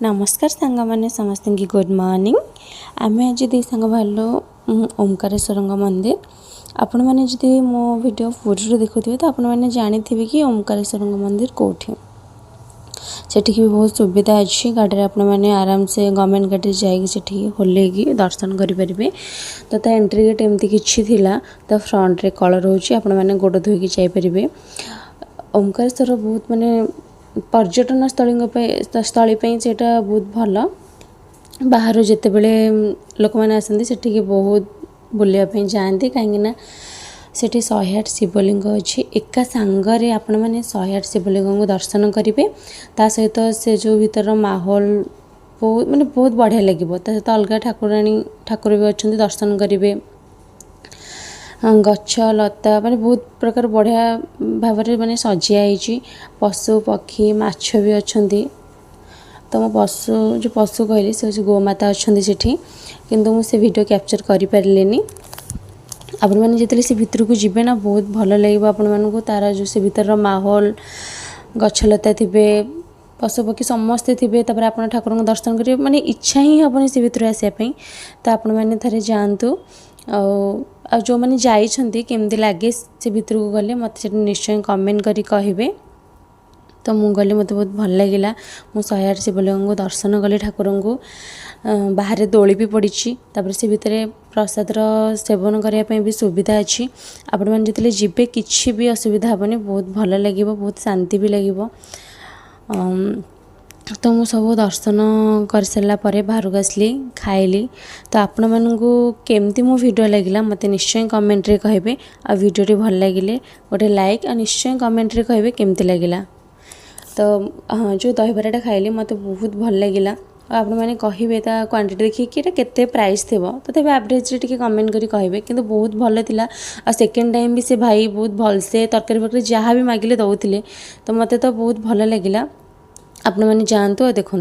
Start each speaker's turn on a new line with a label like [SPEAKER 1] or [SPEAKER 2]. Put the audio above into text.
[SPEAKER 1] नमस्कार सांग मैंने समस्त की गुड मॉर्निंग। आम आज दी सांग बाहर ओमकारेश्वर मंदिर। आपण मैंने जी मो वीडियो पूर्व देखुए तो आपण मैंने जानी कि ओमकारेश्वर मंदिर कौटी सेठी भी बहुत सुविधा अच्छी गाड़ी आपण मैंने आराम से गवर्नमेंट गाड़ी जाकि होल्लैकि दर्शन करेंगे। तो ता एंट्री गेट एमती किसी तो फ्रंट रे कलर होची आपण मैंने गोड़ धोईकी जापरेंगे। ओमकारेश्वर बहुत माने पर्यटन स्थली से बहुत भल बाहर जिते बड़े लोक मैंने आसती से बहुत बुलायापी जाती कहीं सेठी 108 शिवलिंग अच्छी एका सांगरे आपण मैंने 108 शिवलिंग को दर्शन करेंगे। ता सहित से जो भीतर माहौल बहुत माने बहुत बढ़िया लगे। सहित अलग ठाकुराणी ठाकुर भी अच्छा दर्शन करेंगे। गछ लता माने बहुत प्रकार बढ़िया भाव में सजाई पशु पक्षी माछ भी अच्छा। तो मो पशु जो पशु कहली से गोमाता अच्छा सेठी किंतु मुझे वीडियो कैप्चर कर पारे। आपण मैंने जिते से भितर को जीवे ना बहुत भल लगे आपण मानू तार जो से भीतर माहौल गछलता थे पशु पक्षी समस्ते थे आप ठाकुर को दर्शन करेंगे माने इच्छा ही हेनी से भितर आसापी। तो आपण मैंने थे जातु आ जो मैंने जाइछंती केमती लगे से भितर को गले मत निश्चय कमेंट करी कहिबे। तो मु गली मत बहुत भल लगे मु 108 शिवलिंग को दर्शन कली ठाकुर को बाहर दोली भी पड़ी से भितर प्रसाद सेवन करने भी सुविधा अच्छी। आपण मैंने जितने जीवे किसी भी असुविधा हेनी बहुत भल लगे बहुत शांति भी लगे। तो मु सब दर्शन कर सारापर बाहर को आसली खाइली। तो आपण मानू केमती मो वीडियो लगे मत निश्चय कमेंट रे कहे आ वीडियो भल लगे गोटे लाइक आ निश्चय कमेंट रे कहे केमती लगे। तो जो दहीबराटा खाइली मत बहुत भल लगे। आप मैंने कहे क्वांटिटी देखिए कि केते प्राइस थी तो एवरेज टे कमेंट करी कहे कि बहुत भल था। आ सेकेंड टाइम भी से भाई बहुत भलसे तरकारी फरकारी जहाँ भी मागिले दौले तो मत तो बहुत भल लगे। आप मैंने जातु देखु।